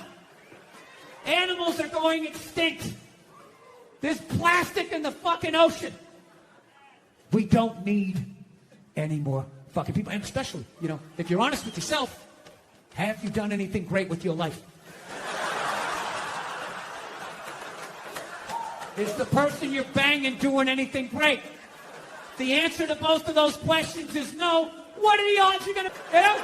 Animals are going extinct. There's plastic in the fucking ocean. We don't need any more fucking people. And especially, you know, if you're honest with yourself, have you done anything great with your life? Is the person you're banging doing anything great? The answer to both of those questions is no. What are the odds you're going to, you know?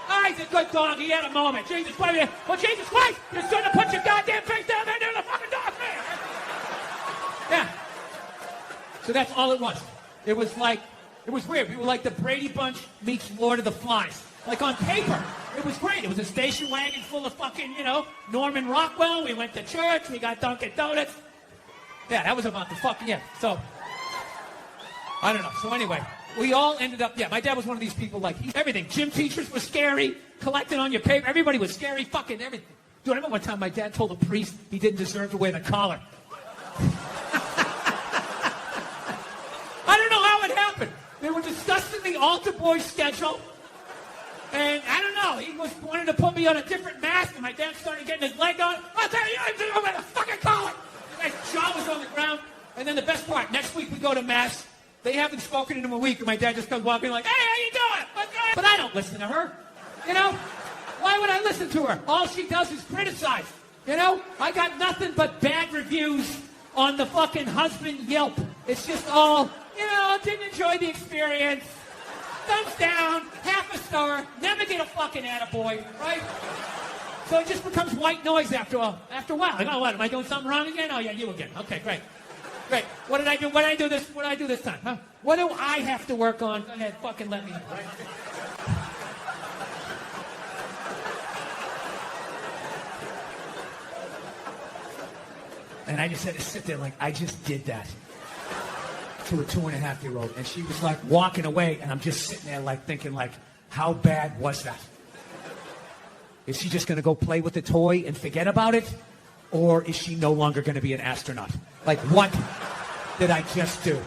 Oh, he's a good dog. He had a moment. Jesus Christ. Well, Jesus Christ, you're going to put your goddamn face down there near the fucking dog, man. Yeah. So that's all it was. It was like, it was weird. We were like the Brady Bunch meets Lord of the Flies. Like on paper, it was great. It was a station wagon full of fucking, you know, Norman Rockwell. We went to church. We got Dunkin' Donuts. Yeah, that was about the fucking, yeah. So, I don't know. So anyway, we all ended up, yeah, my dad was one of these people like, everything. Gym teachers were scary, collecting on your paper. Everybody was scary, fucking everything. Dude, I remember one time my dad told a priest he didn't deserve to wear the collar. I don't know how it happened. They were discussing the altar boy schedule. And I don't know, he wanted to put me on a different mask, and my dad started getting his leg on. I'll tell you, I didn't wear the fucking collar. My jaw was on the ground. And then the best part, next week we go to mass. They haven't spoken in a week, and my dad just comes walking like, hey, how you doing? Okay. But I don't listen to her. You know? Why would I listen to her? All she does is criticize. You know? I got nothing but bad reviews on the fucking husband Yelp. It's just all, you know, didn't enjoy the experience. Thumbs down, half a star, never get a fucking attaboy, right? So it just becomes white noise after a while. Like, oh, what, am I doing something wrong again? Oh, yeah, you again. Okay, great. Great. What did I do? What did I do this time? Huh? What do I have to work on? Go ahead, fucking let me know. Right? And I just had to sit there like, I just did that to a 2.5-year-old. And she was like walking away, and I'm just sitting there like thinking like, how bad was that? Is she just going to go play with the toy and forget about it? Or is she no longer going to be an astronaut? Like, what did I just do?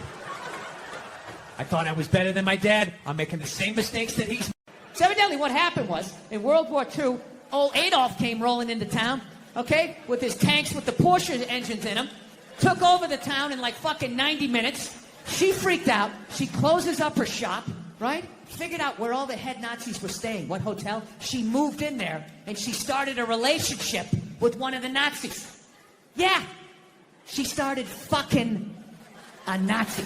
I thought I was better than my dad. I'm making the same mistakes that he's... So evidently what happened was, in World War II, old Adolf came rolling into town, okay, with his tanks with the Porsche engines in them, took over the town in like fucking 90 minutes. She freaked out. She closes up her shop, right? Figured out where all the head Nazis were staying, what hotel. She moved in there, and she started a relationship with one of the Nazis. Yeah, she started fucking a Nazi.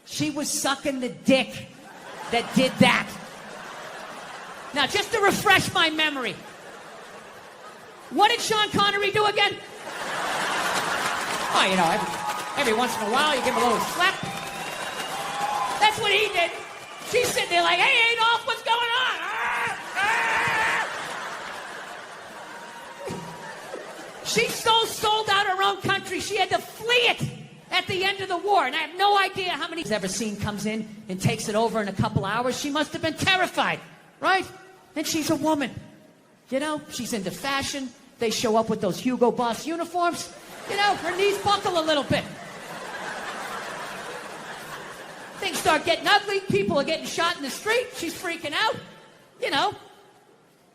She was sucking the dick that did that. Now, just to refresh my memory, what did Sean Connery do again? Oh, you know, every once in a while you give him a little slap. That's what he did. She's sitting there like, hey, Adolf, what's going on? She so sold out her own country, she had to flee it at the end of the war. And I have no idea how many ever seen comes in and takes it over in a couple hours. She must have been terrified, right? And she's a woman. You know, she's into fashion. They show up with those Hugo Boss uniforms. You know, her knees buckle a little bit. Things start getting ugly. People are getting shot in the street. She's freaking out, you know.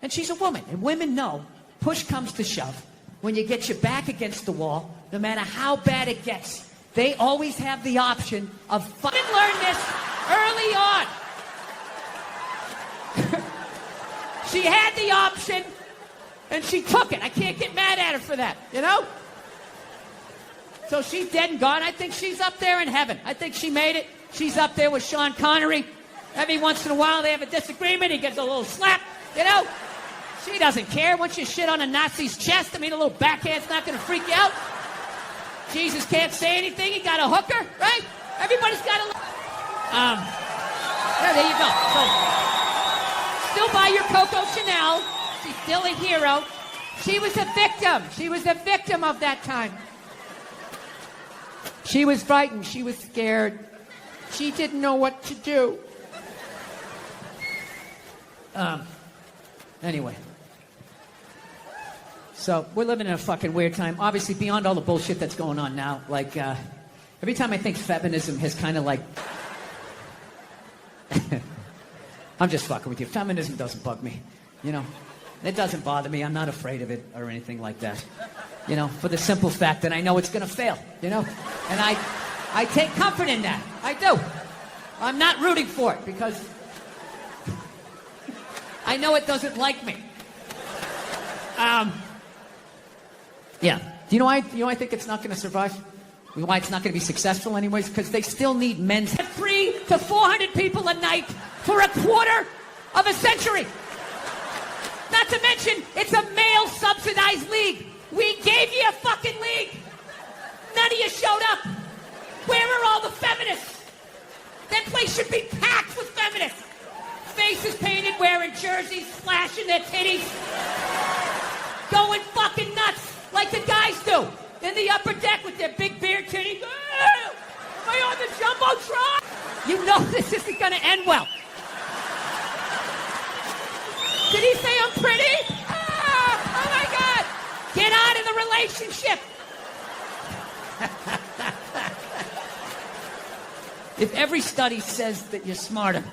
And she's a woman. And women know, push comes to shove. When you get your back against the wall, no matter how bad it gets, they always have the option of fucking learn this early on. She had the option, and she took it. I can't get mad at her for that, you know? So she's dead and gone. I think she's up there in heaven. I think she made it. She's up there with Sean Connery. Every once in a while, they have a disagreement. He gets a little slap, you know? She doesn't care. Once you shit on a Nazi's chest, I mean, a little backhand's not going to freak you out. Jesus can't say anything. He got a hooker, right? Everybody's got a... yeah, there you go. So, still buy your Coco Chanel. She's still a hero. She was a victim. She was a victim of that time. She was frightened. She was scared. She didn't know what to do. Anyway. So, we're living in a fucking weird time. Obviously, beyond all the bullshit that's going on now. Like, every time I think feminism has kind of like... I'm just fucking with you. Feminism doesn't bug me, you know? It doesn't bother me. I'm not afraid of it or anything like that. You know, for the simple fact that I know it's going to fail, you know? And I take comfort in that. I do. I'm not rooting for it because I know it doesn't like me. Yeah. Do you know why I think it's not going to survive? Why it's not going to be successful anyways? Because they still need men's... 300 to 400 people a night for a quarter of a century. Not to mention, it's a male-subsidized league. We gave you a fucking league. None of you showed up. Where are all the feminists? That place should be packed with feminists. Faces painted, wearing jerseys, flashing their titties. Going fucking nuts like the guys do. In the upper deck with their big beard titties. Ah, am I on the Jumbotron? You know this isn't going to end well. Did he say I'm pretty? Ah, oh my God. Get out of the relationship. If every study says that you're smarter,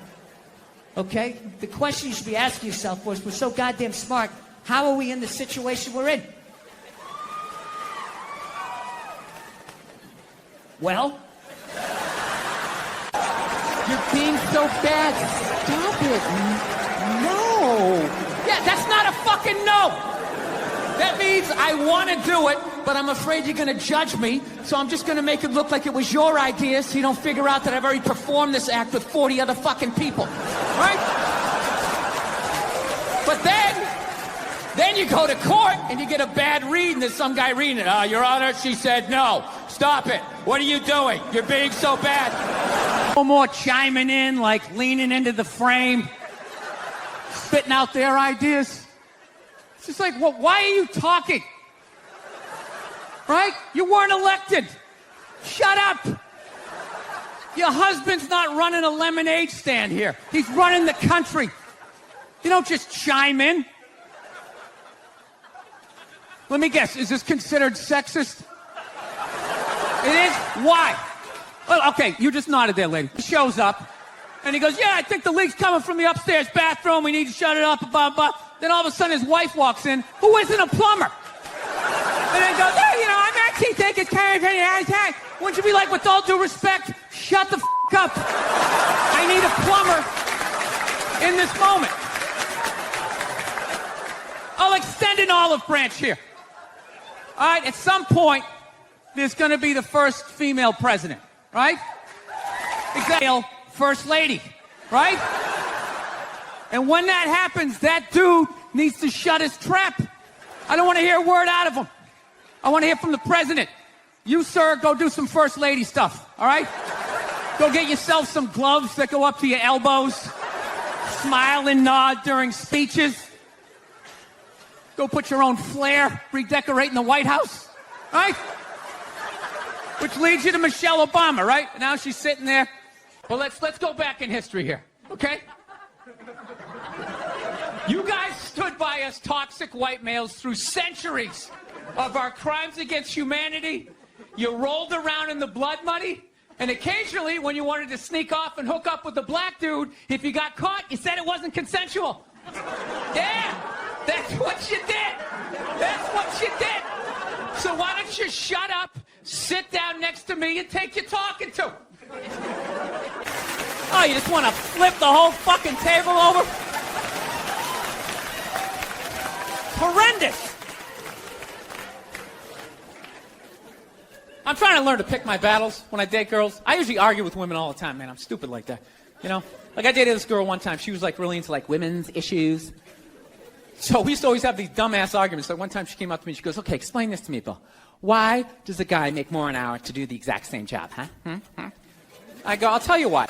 okay? The question you should be asking yourself was, we're so goddamn smart, how are we in the situation we're in? Well? You're being so bad. Stop it. No. Yeah, that's not a fucking no. That means I want to do it, but I'm afraid you're going to judge me, so I'm just going to make it look like it was your idea so you don't figure out that I've already performed this act with 40 other fucking people. Right? But then you go to court and you get a bad read and there's some guy reading it. Your Honor, she said no. Stop it. What are you doing? You're being so bad. No more chiming in, like leaning into the frame, spitting out their ideas. It's just like, well, why are you talking? Right? You weren't elected. Shut up. Your husband's not running a lemonade stand here. He's running the country. You don't just chime in. Let me guess, is this considered sexist? It is? Why? Well, okay, you just nodded there, lady. He shows up, and he goes, yeah, I think the leak's coming from the upstairs bathroom. We need to shut it up, blah, blah. Then all of a sudden his wife walks in, who isn't a plumber. And then goes, hey, you know, I'm actually thinking it's kind of... Wouldn't you be like, with all due respect, shut the up. I need a plumber in this moment. I'll extend an olive branch here. All right, at some point, there's going to be the first female president, right? Exactly. First lady, right? And when that happens, that dude needs to shut his trap. I don't want to hear a word out of him. I want to hear from the president. You, sir, go do some first lady stuff, all right? Go get yourself some gloves that go up to your elbows. Smile and nod during speeches. Go put your own flair redecorating the White House, right? Which leads you to Michelle Obama, right? Now she's sitting there. Well, let's go back in history here, okay? You guys stood by us toxic white males through centuries of our crimes against humanity. You rolled around in the blood money, and occasionally when you wanted to sneak off and hook up with a black dude, if you got caught, you said it wasn't consensual. Yeah, that's what you did. That's what you did. So why don't you shut up, sit down next to me, and take your talking to? Oh, you just want to flip the whole fucking table over? horrendous. I'm trying to learn to pick my battles when I date girls. I usually argue with women all the time, man. I'm stupid like that. You know? Like, I dated this girl one time. She was, like, really into, like, women's issues. So we used to always have these dumbass arguments. So one time she came up to me and she goes, okay, explain this to me, Bill. Why does a guy make more an hour to do the exact same job, huh? I go, I'll tell you why.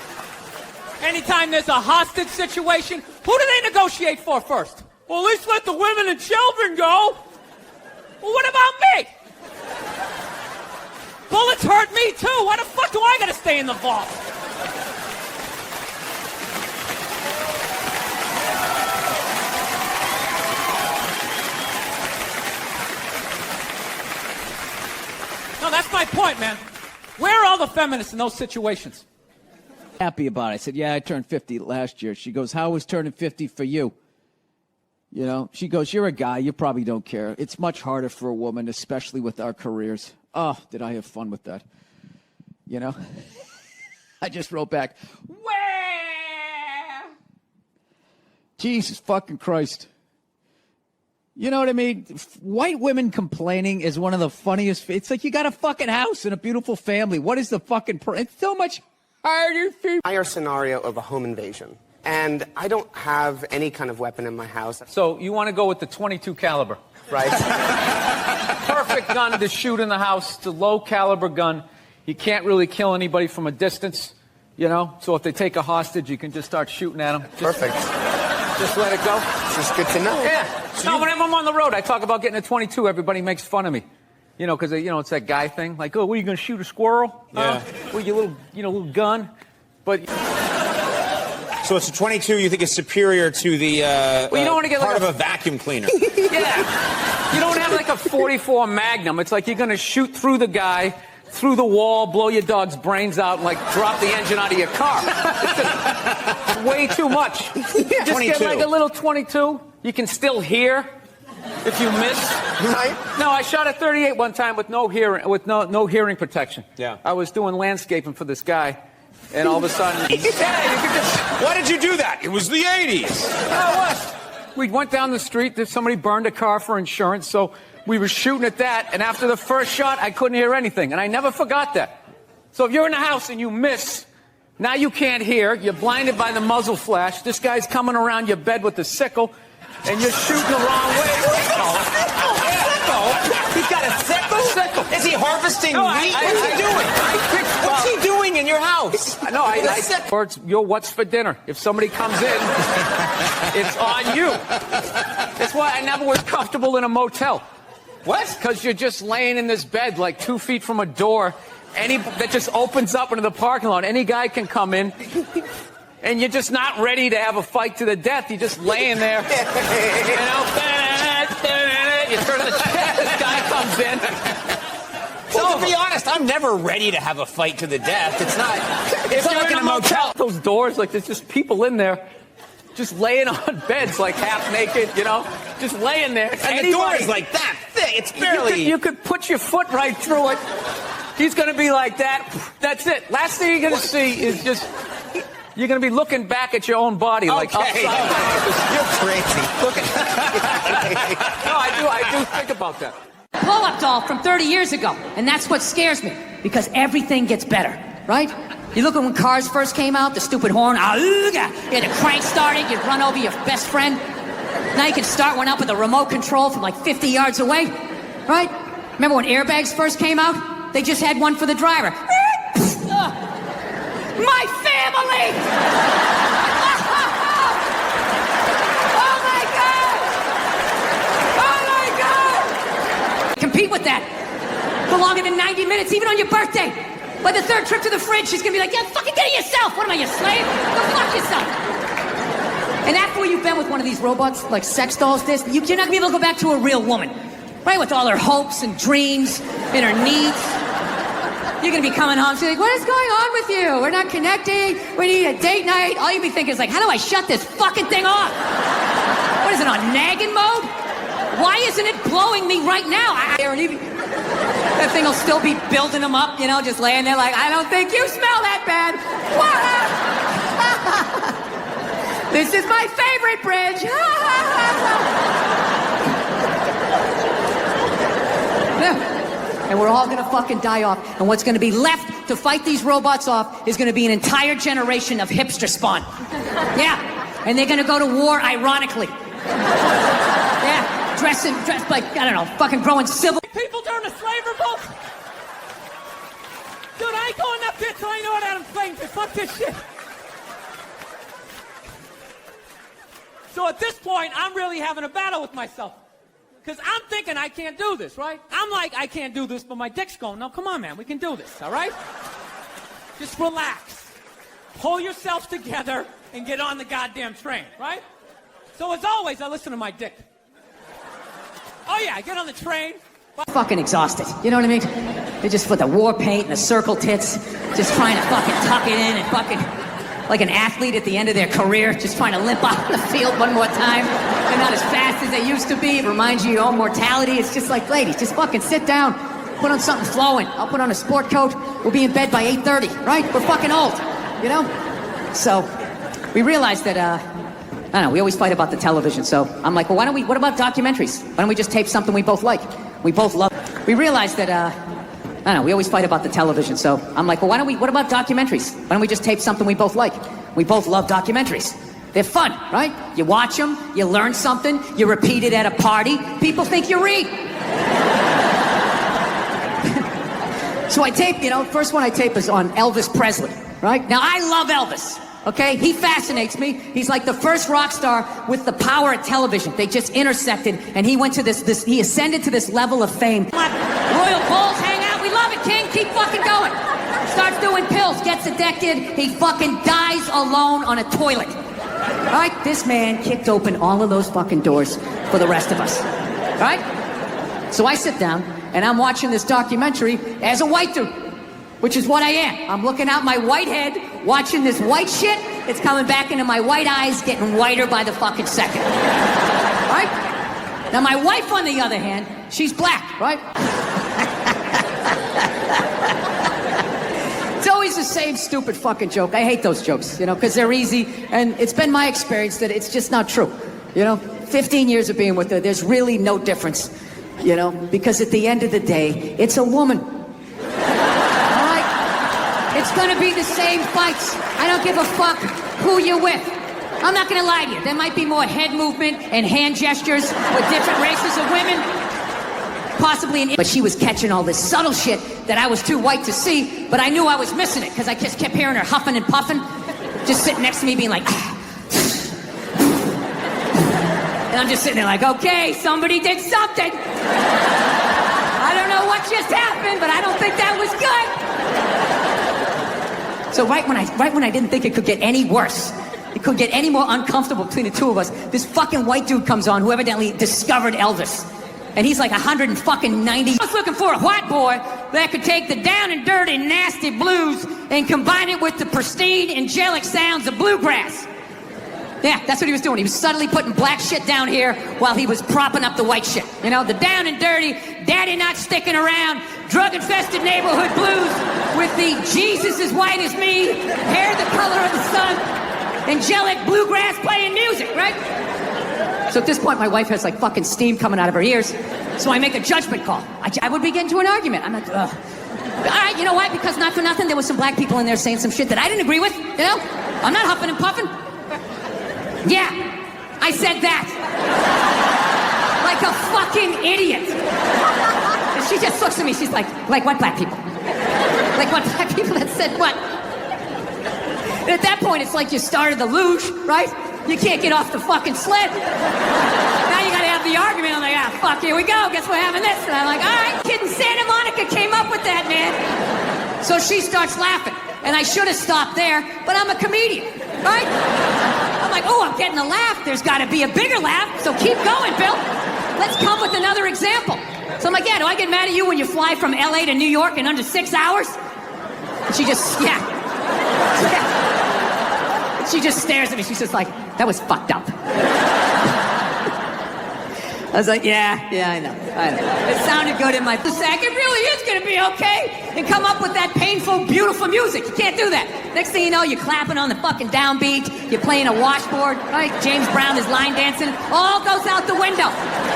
Anytime there's a hostage situation, who do they negotiate for first? Well, at least let the women and children go. Well, what about me? Bullets hurt me, too. Why the fuck do I gotta stay in the vault? No, that's my point, man. Where are all the feminists in those situations? Happy about it. I said, yeah, I turned 50 last year. She goes, how was turning 50 for you? You know, she goes, you're a guy. You probably don't care. It's much harder for a woman, especially with our careers. Oh, did I have fun with that? You know? I just wrote back, where? Jesus fucking Christ. You know what I mean? White women complaining is one of the funniest. It's like you got a fucking house and a beautiful family. What is the fucking... It's so much harder for... Dire scenario of a home invasion. And I don't have any kind of weapon in my house. So you want to go with the .22 caliber. Right. Perfect gun to shoot in the house. It's a low caliber gun. You can't really kill anybody from a distance, you know? So if they take a hostage, you can just start shooting at them. Perfect. Just let it go. It's just good to know. Yeah. So whenever I'm on the road, I talk about getting a .22. Everybody makes fun of me. You know, because, you know, it's that guy thing. Like, oh, what, are you going to shoot a squirrel? Yeah. With your little, you know, little gun? But... So it's a .22 you think is superior to the well, you don't want to get part like of a vacuum cleaner. Yeah. You don't have like a .44 Magnum. It's like you're going to shoot through the guy, through the wall, blow your dog's brains out, and like drop the engine out of your car. It's just way too much. Just 22. get like a little .22. You can still hear if you miss. Right? No, I shot a .38 one time with no hearing, with no hearing protection. Yeah. I was doing landscaping for this guy. And all of a sudden, yeah, you could just... Why did you do that? It was the 80s. No, it was. We went down the street. Somebody burned a car for insurance, so we were shooting at that. And after the first shot, I couldn't hear anything, and I never forgot that. So if you're in the house and you miss, now you can't hear. You're blinded by the muzzle flash. This guy's coming around your bed with a sickle, and you're shooting the wrong way. He's got a sickle? Is he harvesting wheat? What's he doing? What's he doing in your house? No, or it's your what's for dinner. If somebody comes in, it's on you. That's why I never was comfortable in a motel. What? Because you're just laying in this bed like 2 feet from a door that just opens up into the parking lot. Any guy can come in. And you're just not ready to have a fight to the death. You're just laying there. You know? You turn the check, this guy comes in. Well, to be honest, I'm never ready to have a fight to the death. It's not like in a motel. Those doors, like there's just people in there, just laying on beds, like half naked, you know, just laying there. And the door is like that thick. It's barely. You could put your foot right through it. He's going to be like that. That's it. Last thing you're going to see is just. You're going to be looking back at your own body, like upside down. You're crazy. Look at No, I do think about that. Blow-up doll from 30 years ago, and that's what scares me, because everything gets better, right? You look at when cars first came out, the stupid horn, you had the crank started, you'd run over your best friend. Now you can start one up with a remote control from like 50 yards away, right? Remember when airbags first came out? They just had one for the driver. My family! Oh my God! Oh my God! Compete with that. For longer than 90 minutes, even on your birthday. By the third trip to the fridge, she's gonna be like, yeah, fucking get it yourself! What am I, your slave? Go fuck yourself! And after you've been with one of these robots, like sex dolls, you're not gonna be able to go back to a real woman. Right? With all her hopes and dreams and her needs. You're going to be coming home, she's like, what is going on with you? We're not connecting, we need a date night. All you'll be thinking is like, how do I shut this fucking thing off? What is it, on nagging mode? Why isn't it blowing me right now? That thing will still be building them up, you know, just laying there like, I don't think you smell that bad. This is my favorite bridge. Yeah. And we're all gonna fucking die off. And what's gonna be left to fight these robots off is gonna be an entire generation of hipster spawn. Yeah. And they're gonna go to war ironically. Yeah. Dressed like, I don't know, fucking growing civil. People during the slave revolt? Dude, I ain't going up there till I know that I'm playing. Fuck this shit. So at this point, I'm really having a battle with myself. Because I'm thinking I can't do this, right? I'm like, I can't do this, but my dick's going, no, come on, man, we can do this, all right? Just relax. Pull yourselves together and get on the goddamn train, right? So as always, I listen to my dick. Oh yeah, I get on the train. Fucking exhausted. You know what I mean? They just put the war paint and the circle tits, just trying to fucking tuck it in and fucking like an athlete at the end of their career, just trying to limp off the field one more time. They're not as fast as they used to be. It reminds you of your own mortality. It's just like, ladies, just fucking sit down. Put on something flowing. I'll put on a sport coat. We'll be in bed by 8:30, right? We're fucking old, you know? So we realized that, I don't know, we always fight about the television. So I'm like, well, what about documentaries? Why don't we just tape something we both like? We both love. We realized that, I don't know, we always fight about the television. So I'm like, well, what about documentaries? Why don't we just tape something we both like? We both love documentaries. They're fun, right? You watch them, you learn something, you repeat it at a party, people think you read. So I tape, first one I tape is on Elvis Presley, right? Now I love Elvis. Okay, he fascinates me. He's like the first rock star with the power of television. They just intersected, and he went to he ascended to this level of fame. Royal Bulls hang out. We love it, King. Keep fucking going. Starts doing pills, gets addicted. He fucking dies alone on a toilet. All right, this man kicked open all of those fucking doors for the rest of us. All right? So I sit down, and I'm watching this documentary as a white dude. Which is what I am. I'm looking out my white head, watching this white shit. It's coming back into my white eyes, getting whiter by the fucking second. Right? Now my wife, on the other hand, she's black, right? It's always the same stupid fucking joke. I hate those jokes, because they're easy. And it's been my experience that it's just not true. 15 years of being with her, there's really no difference. Because at the end of the day, it's a woman. It's gonna be the same fights. I don't give a fuck who you're with. I'm not gonna lie to you. There might be more head movement and hand gestures with different races of women. Possibly but she was catching all this subtle shit that I was too white to see, but I knew I was missing it because I just kept hearing her huffing and puffing, just sitting next to me being like, and I'm just sitting there like, okay, somebody did something. I don't know what just happened, but I don't think that was good. So right when I didn't think it could get any worse, it could get any more uncomfortable between the two of us, this fucking white dude comes on who evidently discovered Elvis. And he's like 190. I was looking for a white boy that could take the down and dirty, nasty blues and combine it with the pristine, angelic sounds of bluegrass. Yeah, that's what he was doing. He was subtly putting black shit down here while he was propping up the white shit. The down and dirty, daddy not sticking around, drug-infested neighborhood blues with the Jesus as white as me, hair the color of the sun, angelic bluegrass playing music, right? So at this point, my wife has like fucking steam coming out of her ears. So I make a judgment call. I would begin to an argument. I'm like, ugh. All right, you know why? Because not for nothing, there was some black people in there saying some shit that I didn't agree with, I'm not huffing and puffing. Yeah, I said that. Like a fucking idiot. And she just looks at me, she's like what black people? Like what black people that said what? And at that point, it's like you started the luge, right? You can't get off the fucking sled. Now you gotta have the argument. I'm like, fuck, here we go. Guess we're having this. And I'm like, all right, kid in Santa Monica came up with that, man. So she starts laughing. And I should have stopped there, but I'm a comedian, right? I'm like, oh, I'm getting a laugh. There's got to be a bigger laugh, so keep going, Bill. Let's come with another example. So I'm like, yeah, do I get mad at you when you fly from LA to New York in under 6 hours? And she just, yeah. She just stares at me. She's just like, that was fucked up. I was like, yeah, I know. It sounded good in my sack. It really is going to be okay. And come up with that painful, beautiful music. You can't do that. Next thing you know, you're clapping on the fucking downbeat. You're playing a washboard, right? James Brown is line dancing. All goes out the window.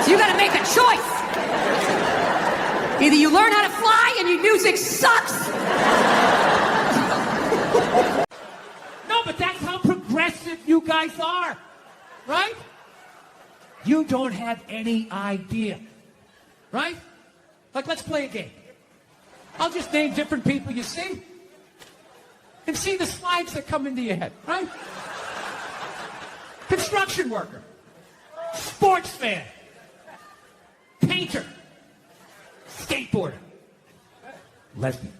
So you got to make a choice. Either you learn how to fly and your music sucks. No, but that's how progressive you guys are, right? You don't have any idea, right? Like, let's play a game. I'll just name different people you see and see the slides that come into your head, right? Construction worker, sports fan, painter, skateboarder, lesbian.